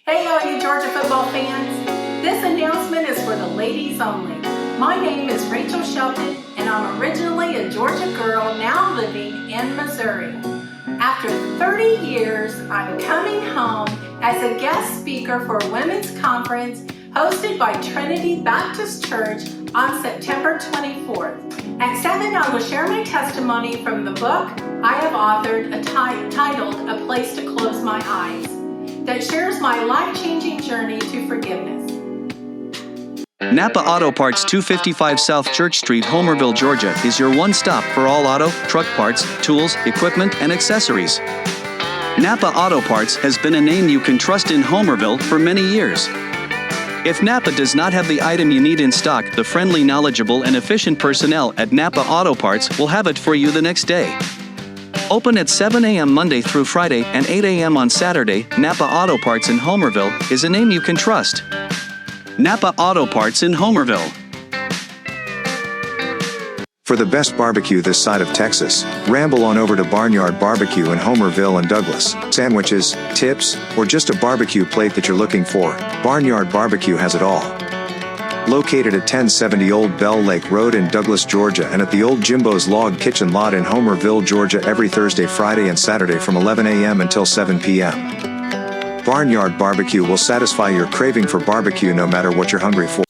Hey, all you Georgia football fans. This announcement is for the ladies only. My name is Rachel Shelton, and I'm originally a Georgia girl now living in Missouri. After 30 years, I'm coming home as a guest speaker for a women's conference hosted by Trinity Baptist Church on September 24th. At 7, I will share my testimony from the book I have authored titled A Place to Close My Eyes, that shares my life-changing journey to forgiveness. Napa Auto Parts 255 South Church Street, Homerville, Georgia is your one-stop for all auto, truck parts, tools, equipment, and accessories. Napa Auto Parts has been a name you can trust in Homerville for many years. If Napa does not have the item you need in stock, the friendly, knowledgeable, and efficient personnel at Napa Auto Parts will have it for you the next day. Open at 7 a.m. Monday through Friday and 8 a.m. on Saturday, Napa Auto Parts in Homerville is a name you can trust. Napa Auto Parts in Homerville. For the best barbecue this side of Texas, ramble on over to Barnyard Barbecue in Homerville and Douglas. Sandwiches, tips, or just a barbecue plate that you're looking for, Barnyard Barbecue has it all. Located at 1070 Old Bell Lake Road in Douglas, Georgia, and at the Old Jimbo's Log Kitchen Lot in Homerville, Georgia every Thursday, Friday, and Saturday from 11 a.m. until 7 p.m. Barnyard Barbecue will satisfy your craving for barbecue no matter what you're hungry for.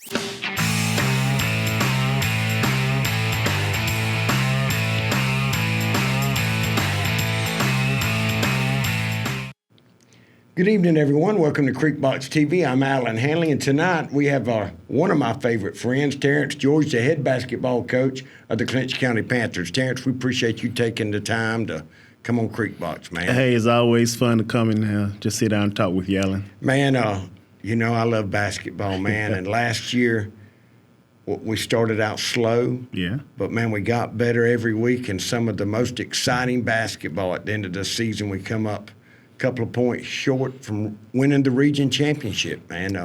Good evening, everyone. Welcome to Creekbox TV. I'm Alan Handley, and tonight we have one of my favorite friends, Terrance George, the head basketball coach of the Clinch County Panthers. Terrance, we appreciate you taking the time to come on Creekbox, man. Hey, it's always fun to come and just sit down and talk with you, Alan. Man, you know I love basketball, man, and last year we started out slow. Yeah. But, man, we got better every week, and some of the most exciting basketball at the end of the season, we come up couple of points short from winning the region championship, man.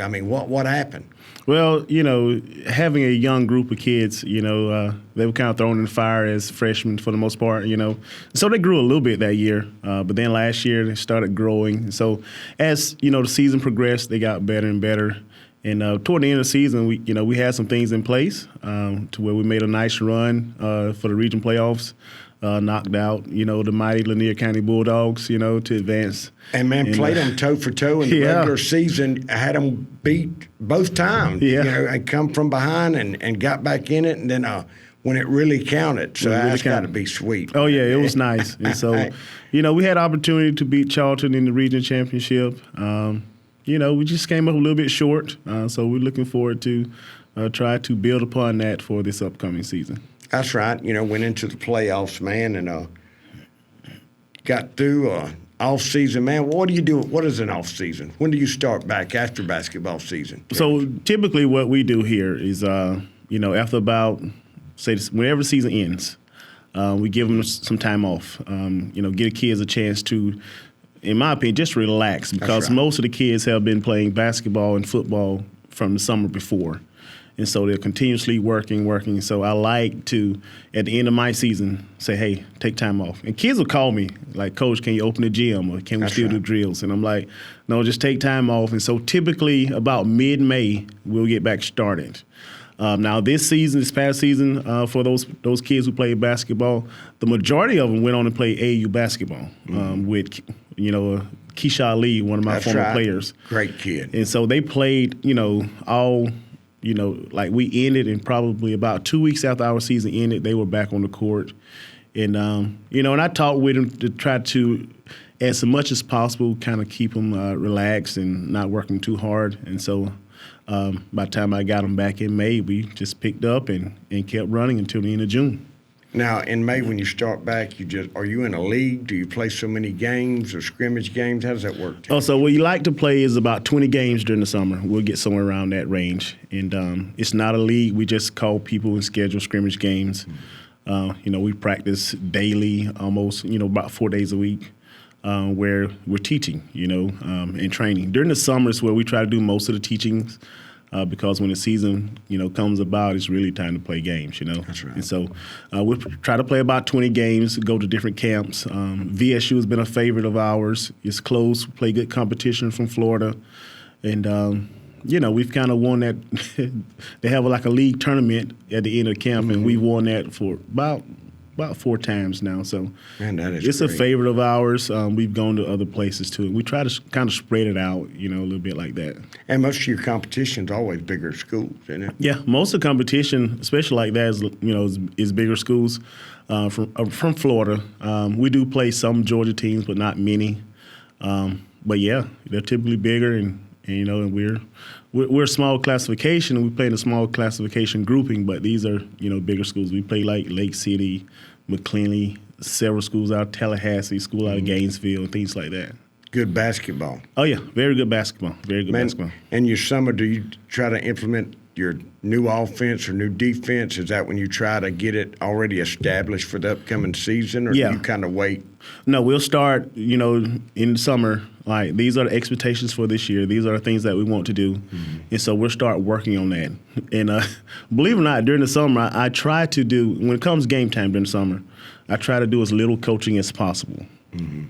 I mean, what happened? Well, you know, having a young group of kids, you know, they were kind of thrown in the fire as freshmen for the most part, you know. So they grew a little bit that year, but then last year they started growing. So as, you know, the season progressed, they got better and better. And toward the end of the season, we had some things in place to where we made a nice run for the region playoffs. Knocked out, you know, the mighty Lanier County Bulldogs, you know, to advance. And, man, played them toe for toe in the regular season, had them beat both times, you know, and come from behind and got back in it, and then when it really counted. So that's got to be sweet. Oh, yeah, it was nice. And so, you know, we had opportunity to beat Charlton in the region championship. You know, we just came up a little bit short, so we're looking forward to try to build upon that for this upcoming season. That's right. You know, went into the playoffs, man, and got through off season, man. What do you do? What is an off season? When do you start back after basketball season? So typically, what we do here is, you know, after about whenever the season ends, we give them some time off. You know, give the kids a chance to, in my opinion, just relax because most of the kids have been playing basketball and football from the summer before. And so they're continuously working. So I like to, at the end of my season, say, hey, take time off. And kids will call me, like, Coach, can you open the gym or can we still do drills? And I'm like, no, just take time off. And so typically about mid-May, we'll get back started. Now this past season, for those kids who played basketball, the majority of them went on to play AAU basketball with, you know, Keisha Lee, one of my former players. Great kid. And so they played, you know, all – you know, like we ended, and probably about 2 weeks after our season ended, they were back on the court. And, you know, and I talked with them to try to, as much as possible, kind of keep them relaxed and not working too hard. And so by the time I got them back in May, we just picked up and kept running until the end of June. Now, in May, when you start back, are you in a league? Do you play so many games or scrimmage games? How does that work? Oh, so what you like to play is about 20 games during the summer. We'll get somewhere around that range. And it's not a league. We just call people and schedule scrimmage games. You know, we practice daily, almost, you know, about 4 days a week, where we're teaching, you know, and training. During the summers where we try to do most of the teachings, because when the season, comes about, it's really time to play games, That's right. And so we try to play about 20 games, go to different camps. VSU has been a favorite of ours. It's close, play good competition from Florida. And, we've kind of won that. They have like a league tournament at the end of camp, and we've won that for about 4 times now. So Man, that is it's great. a favorite of ours. We've gone to other places too. We try to kind of spread it out, a little bit like that. And most of your competition's always bigger schools, isn't it? Yeah, most of the competition, especially like that, is bigger schools from Florida. We do play some Georgia teams, but not many. But yeah, they're typically bigger, and we're a small classification, and we play in a small classification grouping. But these are bigger schools. We play like Lake City, McClellan, several schools out of Tallahassee, school out of Gainesville, and things like that. Good basketball. Oh yeah, very good basketball. Very good basketball. And your summer, do you try to implement your new offense or new defense? Is that when you try to get it already established for the upcoming season, or do you kind of wait? No, we'll start, in the summer. Like, these are the expectations for this year. These are the things that we want to do. And so we'll start working on that. And believe it or not, during the summer, I try to do, when it comes game time during the summer, I try to do as little coaching as possible.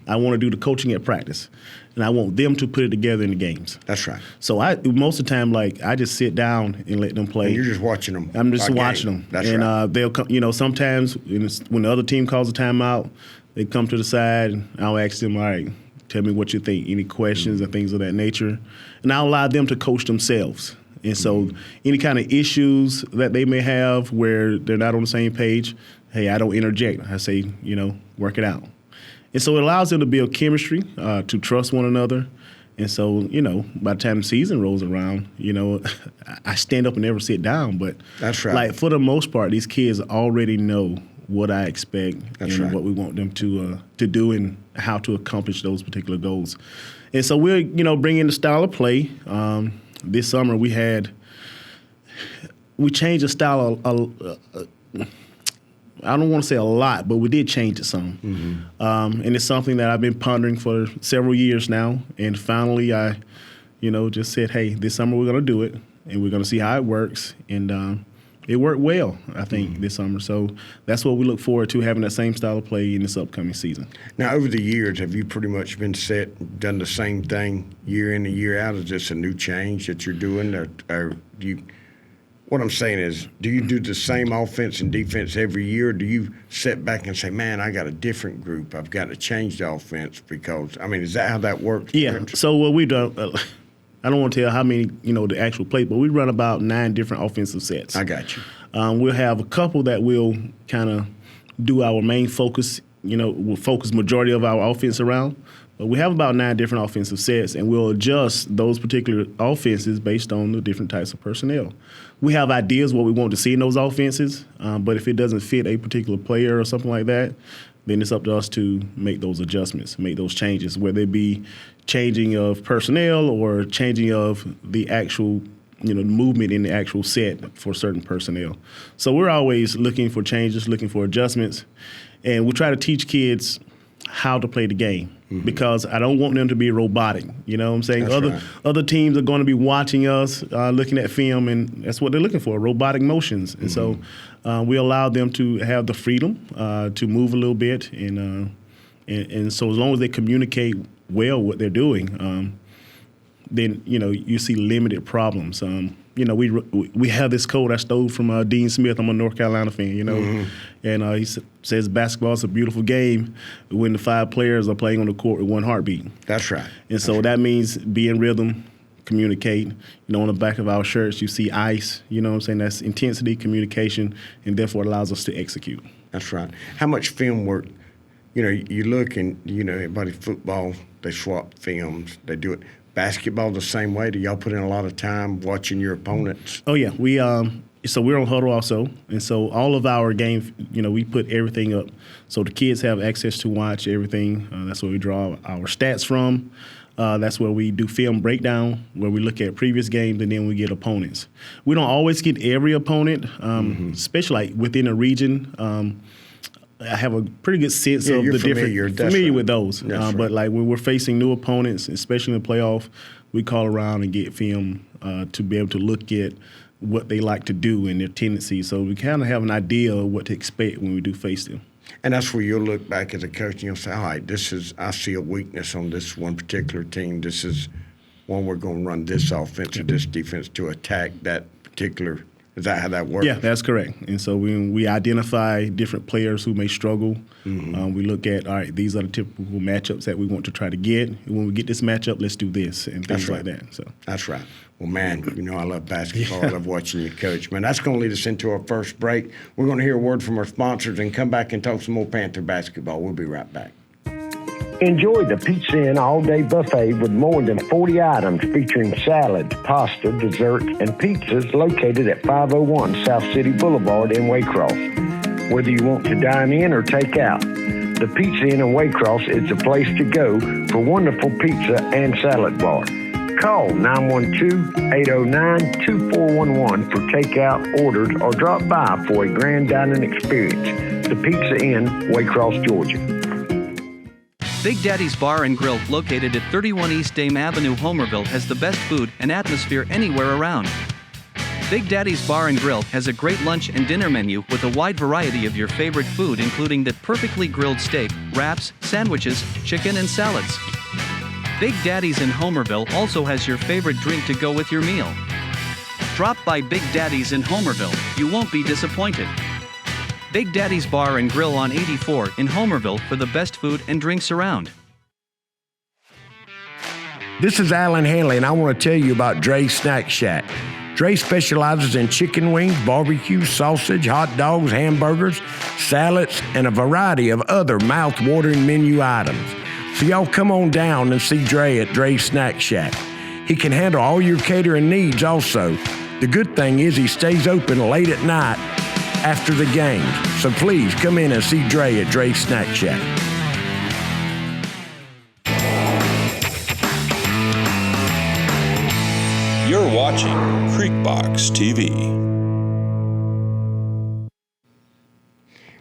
I want to do the coaching at practice, and I want them to put it together in the games. That's right. So most of the time, I just sit down and let them play. And you're just watching them. I'm just watching them. That's and, right. They'll come, sometimes when the other team calls a timeout, they come to the side, and I'll ask them, all right, tell me what you think, any questions and things of that nature. And I'll allow them to coach themselves. And so any kind of issues that they may have where they're not on the same page, hey, I don't interject. I say, work it out. And so it allows them to build chemistry, to trust one another. And so, by the time the season rolls around, I stand up and never sit down. But that's right. Like, for the most part, these kids already know what I expect what we want them to do and how to accomplish those particular goals. And so we're, bring in the style of play. This summer we changed the style I don't want to say a lot, but we did change it some. And it's something that I've been pondering for several years now. And finally I, just said, hey, this summer we're going to do it, and we're going to see how it works. And it worked well, I think, this summer. So that's what we look forward to, having that same style of play in this upcoming season. Now, over the years, have you pretty much been set, done the same thing year in and year out? Is this a new change that you're doing? Or do you, what I'm saying is, do you do the same offense and defense every year? Or do you sit back and say, man, I got a different group, I've got to change the offense because, is that how that works? Yeah, so what we do, I don't want to tell how many, the actual play, but we run about 9 different offensive sets. I got you. We'll have a couple that will kind of do our main focus, we'll focus majority of our offense around. But we have about 9 different offensive sets, and we'll adjust those particular offenses based on the different types of personnel. We have ideas what we want to see in those offenses, but if it doesn't fit a particular player or something like that, then it's up to us to make those adjustments, make those changes, whether it be changing of personnel or changing of the actual, movement in the actual set for certain personnel. So we're always looking for changes, looking for adjustments, and we try to teach kids how to play the game because I don't want them to be robotic. You know what I'm saying? That's Other teams are going to be watching us, looking at film, and that's what they're looking for, robotic motions. And so we allow them to have the freedom to move a little bit. And so as long as they communicate well what they're doing, then, you see limited problems. We have this code I stole from Dean Smith. I'm a North Carolina fan, and he says basketball is a beautiful game when the 5 players are playing on the court with one heartbeat. That's right. And so that means be in rhythm, communicate. On the back of our shirts, you see ICE. You know what I'm saying? That's intensity, communication, and therefore it allows us to execute. That's right. How much film work? You look and, everybody football, they swap films, they do it. Basketball the same way? Do y'all put in a lot of time watching your opponents? Oh, yeah. We so we're on Huddle also. And so all of our games, we put everything up so the kids have access to watch everything. That's where we draw our stats from. That's where we do film breakdown, where we look at previous games and then we get opponents. We don't always get every opponent, especially like within a region. I have a pretty good sense of the different, familiar with those. But like when we're facing new opponents, especially in the playoff, we call around and get film to be able to look at what they like to do and their tendencies. So we kind of have an idea of what to expect when we do face them. And that's where you'll look back as a coach and you'll say, all right, I see a weakness on this one particular team. This is one we're going to run this offense or this defense to attack that particular. Is that how that works? Yeah, that's correct. And so we identify different players who may struggle. We look at, all right, these are the typical matchups that we want to try to get. When we get this matchup, let's do this and things like that. So that's right. Well, man, I love basketball. I love watching you coach. Man, that's going to lead us into our first break. We're going to hear a word from our sponsors and come back and talk some more Panther basketball. We'll be right back. Enjoy the Pizza Inn all-day buffet with more than 40 items featuring salads, pasta, desserts, and pizzas located at 501 South City Boulevard in Waycross. Whether you want to dine in or take out, the Pizza Inn in Waycross is the place to go for wonderful pizza and salad bar. Call 912-809-2411 for takeout orders or drop by for a grand dining experience. The Pizza Inn, Waycross, Georgia. Big Daddy's Bar and Grill, located at 31 East Dame Avenue, Homerville, has the best food and atmosphere anywhere around. Big Daddy's Bar and Grill has a great lunch and dinner menu with a wide variety of your favorite food, including the perfectly grilled steak, wraps, sandwiches, chicken, and salads. Big Daddy's in Homerville also has your favorite drink to go with your meal. Drop by Big Daddy's in Homerville, you won't be disappointed. Big Daddy's Bar and Grill on 84 in Homerville for the best food and drinks around. This is Alan Handley, and I want to tell you about Dre's Snack Shack. Dre specializes in chicken wings, barbecue, sausage, hot dogs, hamburgers, salads, and a variety of other mouth-watering menu items. So y'all come on down and see Dre at Dre's Snack Shack. He can handle all your catering needs also. The good thing is he stays open late at night after the game. So please come in and see Dre at Dre's Snack Shack. You're watching Creekbox TV.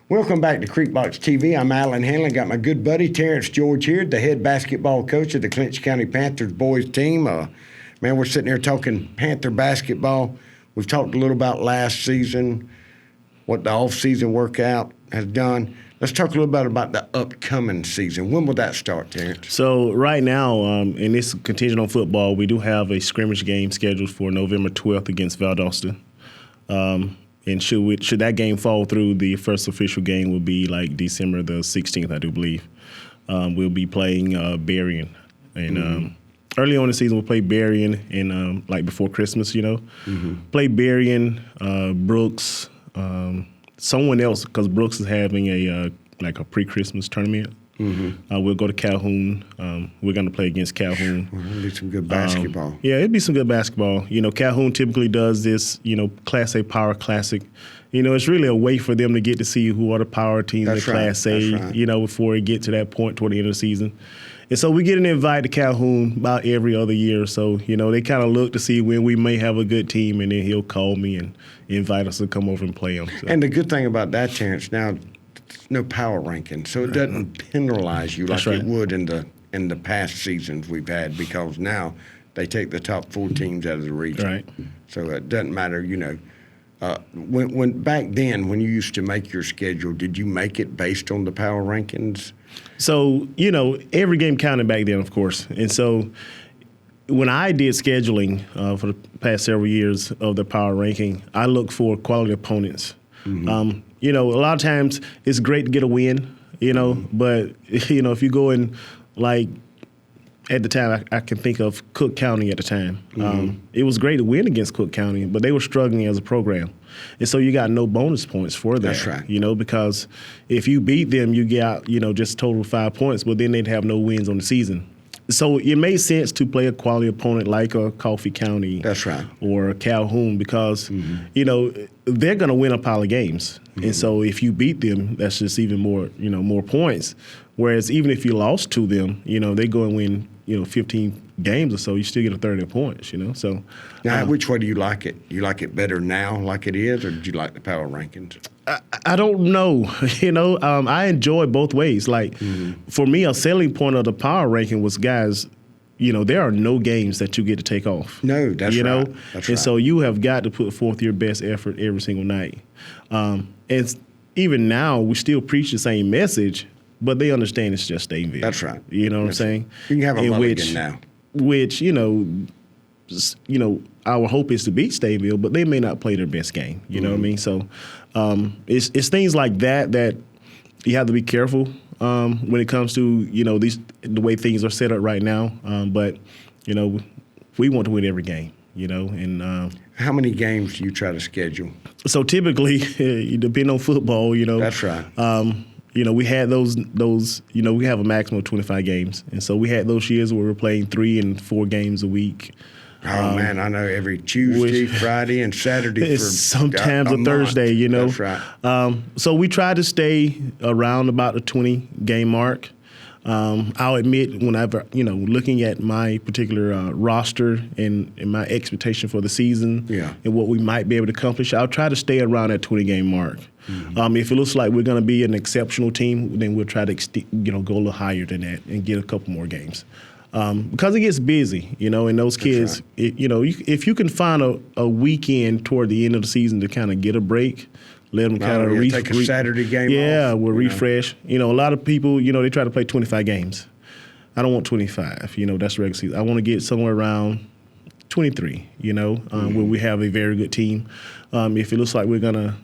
Welcome back to Creekbox TV. I'm Alan Handley. Got my good buddy Terrance George here, the head basketball coach of the Clinch County Panthers boys team. Man, we're sitting here talking Panther basketball. We've talked a little about last season, what the off-season workout has done. Let's talk a little bit about the upcoming season. When will that start, Terrance? So right now, and this contingent on football, we do have a scrimmage game scheduled for November 12th against Valdosta. And should that game fall through, the first official game will be like December the 16th, I do believe. We'll be playing Berrien. And early on in the season, we'll play Berrien and like before Christmas, Play Berrien, Brooks, someone else, because Brooks is having a pre-Christmas tournament. We'll go to Calhoun. We're going to play against Calhoun. It'll be some good basketball. Yeah, it'd be some good basketball. Calhoun typically does this, Class A Power Classic. It's really a way for them to get to see who are the power teams in Class A, before it get to that point toward the end of the season. And so we get an invite to Calhoun about every other year or so. They kind of look to see when we may have a good team, and then he'll call me and invite us to come over and play them. So. And the good thing about that, Terrance, now there's no power ranking, so it doesn't penalize you like it would in the past seasons we've had, because now they take the top 4 teams out of the region. Right. So it doesn't matter, when back then, when you used to make your schedule, did you make it based on the power rankings? So, every game counted back then, of course. And so when I did scheduling for the past several years of the power ranking, I look for quality opponents. A lot of times it's great to get a win, but, if you go in, like, at the time, I can think of Cook County at the time. It was great to win against Cook County, but they were struggling as a program. And so you got no bonus points for that. That's right. Because if you beat them, you got, just total 5 points, but then they'd have no wins on the season. So it made sense to play a quality opponent like a Coffee County. That's right. Or Calhoun, because, they're going to win a pile of games. And so if you beat them, that's just even more, more points. Whereas even if you lost to them, they go and win, 15 games or so, you still get 30 points, So now, which way do you like it? You like it better now like it is, or did you like the power rankings? I don't know. I enjoy both ways. Like, for me, a selling point of the power ranking was guys, there are no games that you get to take off. No, that's you know? right. That's and right. so you have got to put forth your best effort every single night. And even now, we still preach the same message, but they understand it's just Stateville. That's right. You know what I'm That's saying? You can have a In mulligan now. Which, our hope is to beat Stateville, but they may not play their best game. You know what I mean? So it's things like that you have to be careful when it comes to the way things are set up right now. But we want to win every game. And How many games do you try to schedule? so typically, you depend on football. That's right. We had those. We have a maximum of 25 games, and so we had those years where we're playing 3 and 4 games a week. Oh man, I know every Tuesday, Friday, and Saturday. It's sometimes a month. Thursday. That's right. So we try to stay around about the 20 game mark. I'll admit, whenever looking at my particular roster and my expectation for the season, and what we might be able to accomplish, I'll try to stay around that 20 game mark. If it looks like we're going to be an exceptional team, then we'll try to go a little higher than that and get a couple more games. Because it gets busy, and those kids, right. If you can find a weekend toward the end of the season to kind of get a break, let them kind of take a Saturday game off. Yeah, we'll refresh. A lot of people, they try to play 25 games. I don't want 25. That's regular season. I want to get somewhere around 23. Where we have a very good team. If it looks like we're gonna,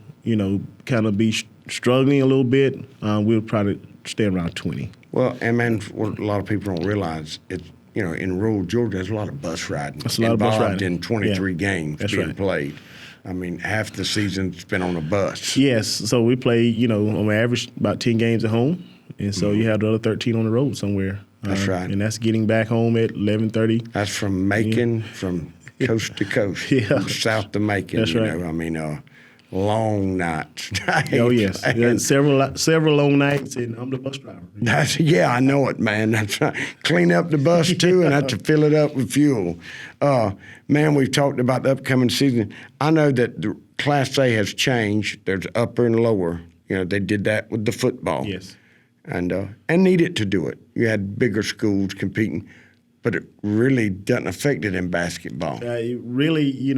kind of be struggling a little bit, we'll probably stay around 20. Well, and man, what a lot of people don't realize, it's in rural Georgia, there's a lot of bus riding. That's a lot of bus riding. In 23 games That's being right. played. I mean, half the season's been on a bus. Yes, so we play, on average, about 10 games at home, and so you have the other 13 on the road somewhere. That's right. And that's getting back home at 11:30. That's from Macon, from coast to coast, from south to Macon. That's right. I mean, long nights. Oh yes, several long nights, and I'm the bus driver. I know it, man. That's right. Clean up the bus too, and have to fill it up with fuel. Man, we've talked about the upcoming season. I know that the Class A has changed. There's upper and lower. They did that with the football. Yes, and needed to do it. You had bigger schools competing. But it really doesn't affect it in basketball. It really, you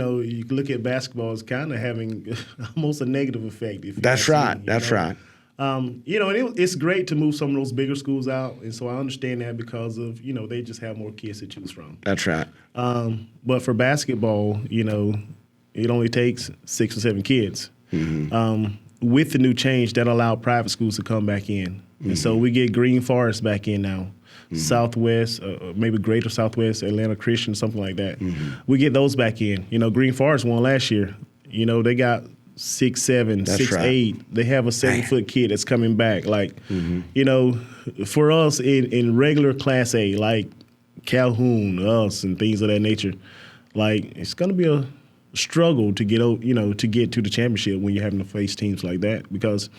look at basketball as kind of having almost a negative effect. That's right. That's right. And it's great to move some of those bigger schools out, and so I understand that because of they just have more kids to choose from. That's right. But for basketball, it only takes 6 or 7 kids. With the new change, that allowed private schools to come back in, and so we get Green Forest back in now. Southwest, maybe Greater Southwest, Atlanta Christian, something like that. We get those back in. Green Forest won last year. They got 6'7", 6'8". They have a 7-foot kid that's coming back. Like, for us in regular Class A, like Calhoun, us, and things of that nature, like it's going to be a struggle to get to the championship when you're having to face teams like that because,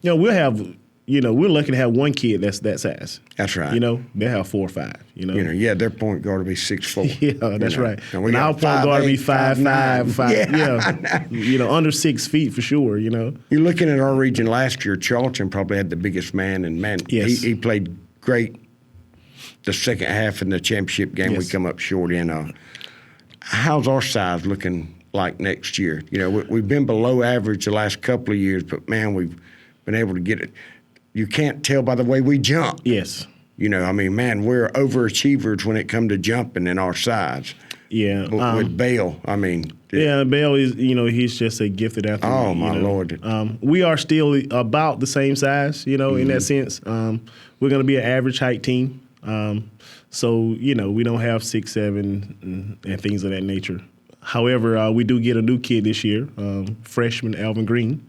we'll have. We're lucky to have one kid that's that size. That's right. They have 4 or 5. Their point guard to be 6'4". Yeah, that's right. And our point guard to be 5'9", 5. Yeah. Under 6 feet for sure. You're looking at our region last year. Charlton probably had the biggest man, and yes. he played great. The second half in the championship game, yes. we come up short in. How's our size looking like next year? We've been below average the last couple of years, but man, we've been able to get it. You can't tell by the way we jump. Yes. We're overachievers when it comes to jumping in our size. Yeah. With Bale, Bale is, he's just a gifted athlete. Oh, my Lord. We are still about the same size, in that sense. We're going to be an average height team. So, we don't have 6'7" and things of that nature. However, we do get a new kid this year, freshman Alvin Green.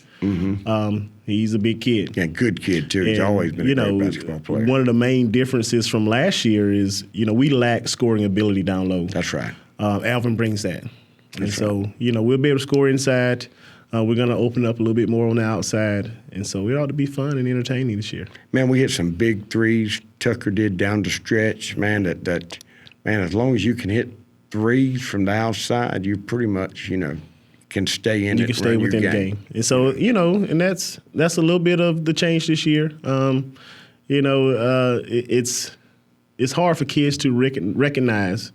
He's a big kid. Yeah, good kid, too. He's always been a great basketball player. One of the main differences from last year is, we lack scoring ability down low. That's right. Alvin brings that. So, we'll be able to score inside. We're going to open up a little bit more on the outside. And so it ought to be fun and entertaining this year. Man, we hit some big threes. Tucker did down the stretch. Man, as long as you can hit threes from the outside, you pretty much, can stay in it. You can stay within the game. And so, and that's a little bit of the change this year. It's it's hard for kids to recognize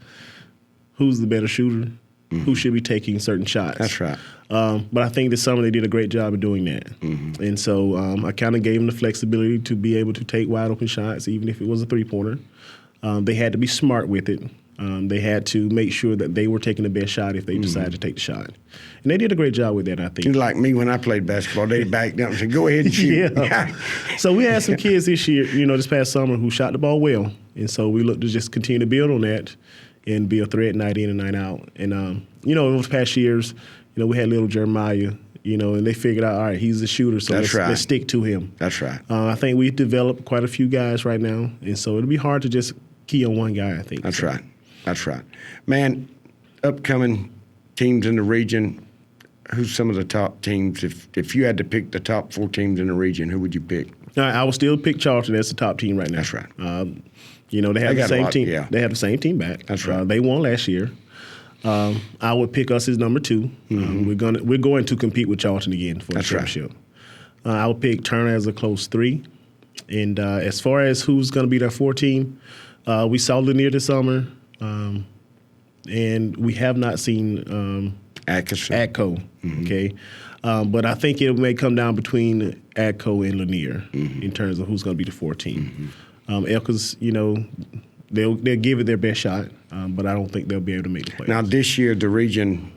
who's the better shooter, who should be taking certain shots. That's right. But I think this summer they did a great job of doing that. And so I kind of gave them the flexibility to be able to take wide open shots, even if it was a three-pointer. They had to be smart with it. They had to make sure that they were taking the best shot if they decided to take the shot. And they did a great job with that, I think. You're like me when I played basketball. They backed up and said, go ahead and shoot. Yeah. So we had some kids this year, this past summer, who shot the ball well. And so we looked to just continue to build on that and be a threat night in and night out. And, in those past years, we had little Jeremiah, and they figured out, all right, he's a shooter, so let's stick to him. That's right. I think we've developed quite a few guys right now, and so it'll be hard to just key on one guy, I think. That's right. That's right. Man, upcoming teams in the region, who's some of the top teams? If you had to pick the top 4 teams in the region, who would you pick? I would still pick Charlton as the top team right now. That's right. They have the same team. Yeah. They have the same team back. That's right. They won last year. I would pick us as number 2. We're going to compete with Charlton again for the championship. I would pick Turner as a close 3. And as far as who's going to be their 4 team, we saw Lanier this summer, and we have not seen Atco. Okay, but I think it may come down between Atco and Lanier in terms of who's going to be the 4 team. Elka's, they'll give it their best shot, but I don't think they'll be able to make the playoffs. Now this year, the region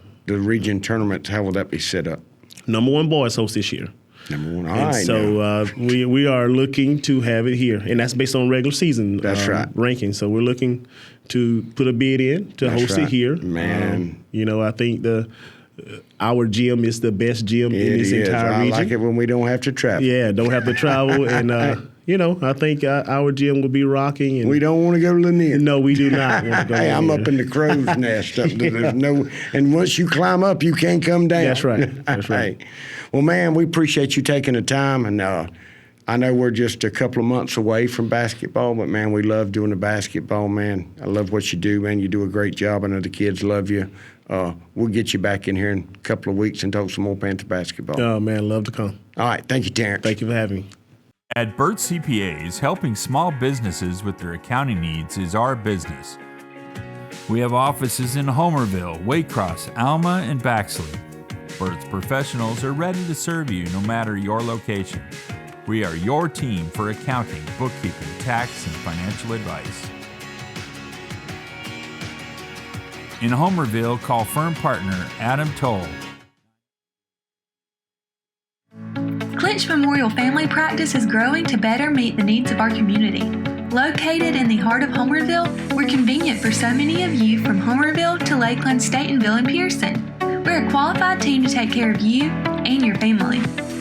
tournament, how will that be set up? Number 1 boys host this year. Number 1. All and right. So we are looking to have it here, and that's based on regular season ranking. So we're looking to put a bid in to host it here. Man, I think our gym is the best gym in this entire region. I like it when we don't have to travel. Yeah, don't have to travel, and I think our gym will be rocking. And we don't want to go to Lanier. No, we do not want to go. Hey, I'm up in the crow's nest. And once you climb up, you can't come down. That's right. That's right. Hey. Well, man, we appreciate you taking the time, and I know we're just a couple of months away from basketball, but, man, we love doing the basketball, man. I love what you do, man. You do a great job. I know the kids love you. We'll get you back in here in a couple of weeks and talk some more Panther basketball. Oh, man, love to come. All right. Thank you, Terrance. Thank you for having me. At Burt CPAs, helping small businesses with their accounting needs is our business. We have offices in Homerville, Waycross, Alma, and Baxley. Burt's professionals are ready to serve you no matter your location. We are your team for accounting, bookkeeping, tax, and financial advice. In Homerville, call firm partner Adam Toll. Clinch Memorial Family Practice is growing to better meet the needs of our community. Located in the heart of Homerville, we're convenient for so many of you from Homerville to Lakeland, Statenville, and Pearson. We're a qualified team to take care of you and your family.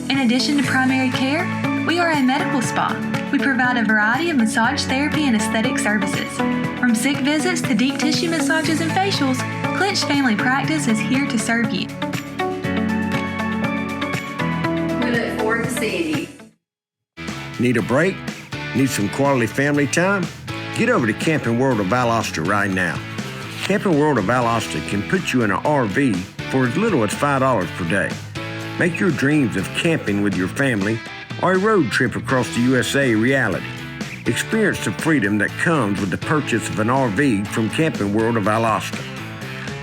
In addition to primary care, we are a medical spa. We provide a variety of massage therapy and aesthetic services. From sick visits to deep tissue massages and facials, Clinch Family Practice is here to serve you. We look forward to seeing you. Need a break? Need some quality family time? Get over to Camping World of Valdosta right now. Camping World of Valdosta can put you in an RV for as little as $5 per day. Make your dreams of camping with your family or a road trip across the USA a reality. Experience the freedom that comes with the purchase of an RV from Camping World of Valdosta.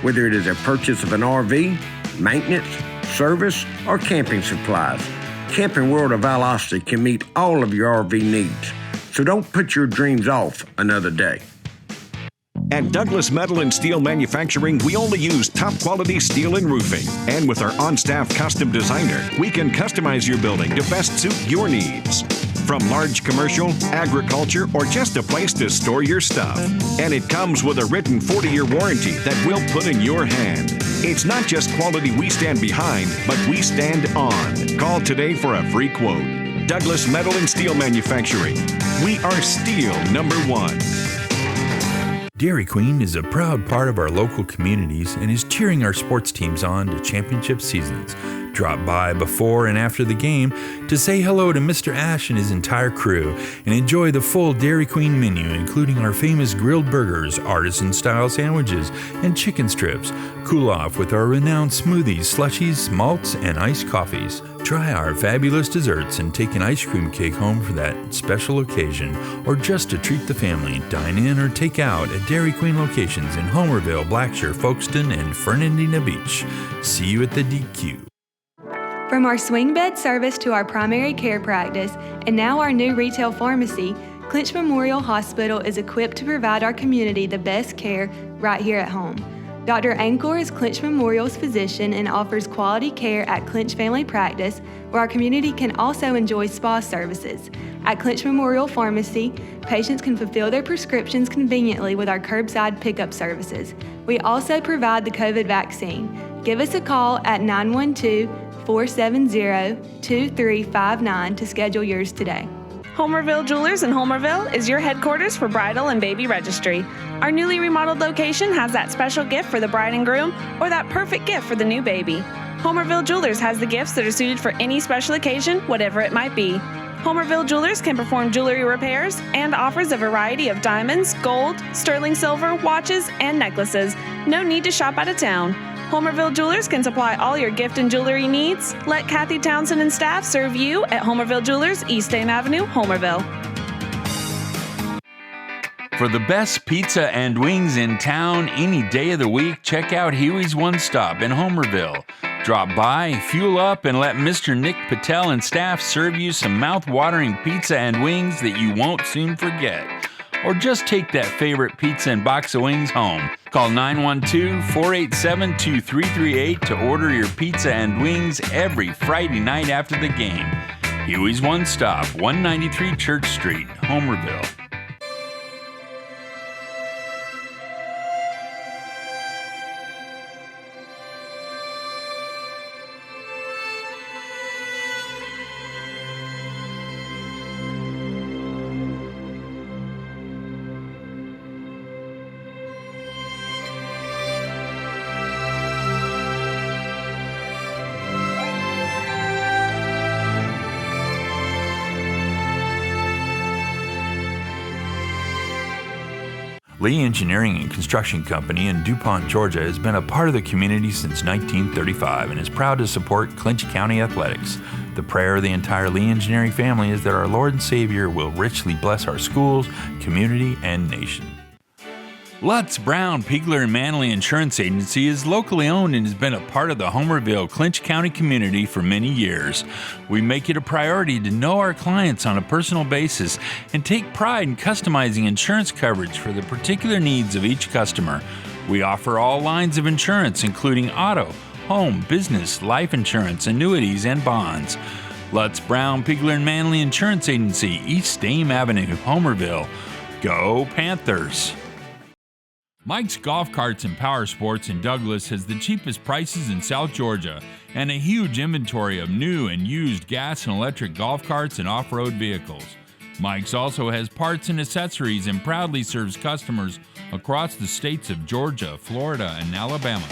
Whether it is a purchase of an RV, maintenance, service, or camping supplies, Camping World of Valdosta can meet all of your RV needs. So don't put your dreams off another day. At Douglas Metal and Steel Manufacturing, we only use top quality steel and roofing. And with our on-staff custom designer, we can customize your building to best suit your needs. From large commercial, agriculture, or just a place to store your stuff. And it comes with a written 40-year warranty that we'll put in your hand. It's not just quality we stand behind, but we stand on. Call today for a free quote. Douglas Metal and Steel Manufacturing. We are steel number 1. Dairy Queen is a proud part of our local communities and is cheering our sports teams on to championship seasons. Drop by before and after the game to say hello to Mr. Ash and his entire crew and enjoy the full Dairy Queen menu, including our famous grilled burgers, artisan-style sandwiches, and chicken strips. Cool off with our renowned smoothies, slushies, malts, and iced coffees. Try our fabulous desserts and take an ice cream cake home for that special occasion, or just to treat the family. Dine in or take out at Dairy Queen locations in Homerville, Blackshear, Folkestone, and Fernandina Beach. See you at the DQ. From our swing bed service to our primary care practice, and now our new retail pharmacy, Clinch Memorial Hospital is equipped to provide our community the best care right here at home. Dr. Ankor is Clinch Memorial's physician and offers quality care at Clinch Family Practice, where our community can also enjoy spa services. At Clinch Memorial Pharmacy, patients can fulfill their prescriptions conveniently with our curbside pickup services. We also provide the COVID vaccine. Give us a call at 912-470-2359 to schedule yours today. Homerville Jewelers in Homerville is your headquarters for bridal and baby registry. Our newly remodeled location has that special gift for the bride and groom or that perfect gift for the new baby. Homerville Jewelers has the gifts that are suited for any special occasion, whatever it might be. Homerville Jewelers can perform jewelry repairs and offers a variety of diamonds, gold, sterling silver, watches, and necklaces. No need to shop out of town. Homerville Jewelers can supply all your gift and jewelry needs. Let Kathy Townsend and staff serve you at Homerville Jewelers, East Dame Avenue, Homerville. For the best pizza and wings in town any day of the week, check out Huey's One Stop in Homerville. Drop by, fuel up, and let Mr. Nick Patel and staff serve you some mouth-watering pizza and wings that you won't soon forget. Or just take that favorite pizza and box of wings home. Call 912-487-2338 to order your pizza and wings every Friday night after the game. Huey's One Stop, 193 Church Street, Homerville. Lee Engineering and Construction Company in DuPont, Georgia has been a part of the community since 1935 and is proud to support Clinch County athletics. The prayer of the entire Lee Engineering family is that our Lord and Savior will richly bless our schools, community, and nation. Lutz, Brown, Pigler, and Manley Insurance Agency is locally owned and has been a part of the Homerville, Clinch County community for many years. We make it a priority to know our clients on a personal basis and take pride in customizing insurance coverage for the particular needs of each customer. We offer all lines of insurance, including auto, home, business, life insurance, annuities, and bonds. Lutz, Brown, Pigler, and Manley Insurance Agency, East Dame Avenue, Homerville. Go Panthers! Mike's Golf Carts and Power Sports in Douglas has the cheapest prices in South Georgia and a huge inventory of new and used gas and electric golf carts and off-road vehicles. Mike's also has parts and accessories and proudly serves customers across the states of Georgia, Florida, and Alabama.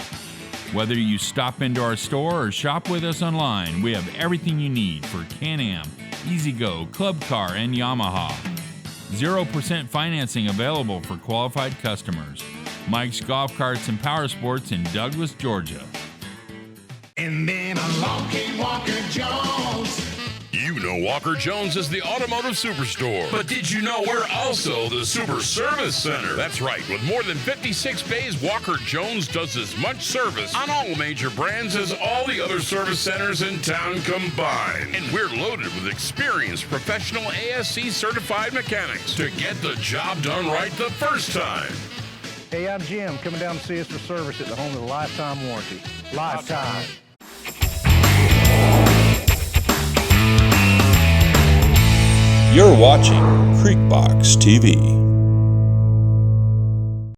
Whether you stop into our store or shop with us online, we have everything you need for Can-Am, E-Z-Go, Club Car, and Yamaha. 0% financing available for qualified customers. Mike's Golf Carts and Power Sports in Douglas, Georgia. And then along came Walker Jones. You know Walker Jones is the automotive superstore. But did you know we're also the Super Service Center? That's right. With more than 56 bays, Walker Jones does as much service on all major brands as all the other service centers in town combined. And we're loaded with experienced professional ASC certified mechanics to get the job done right the first time. Hey, I'm Jim, coming down to see us for service at the home of the lifetime warranty. Lifetime. You're watching Creekbox TV.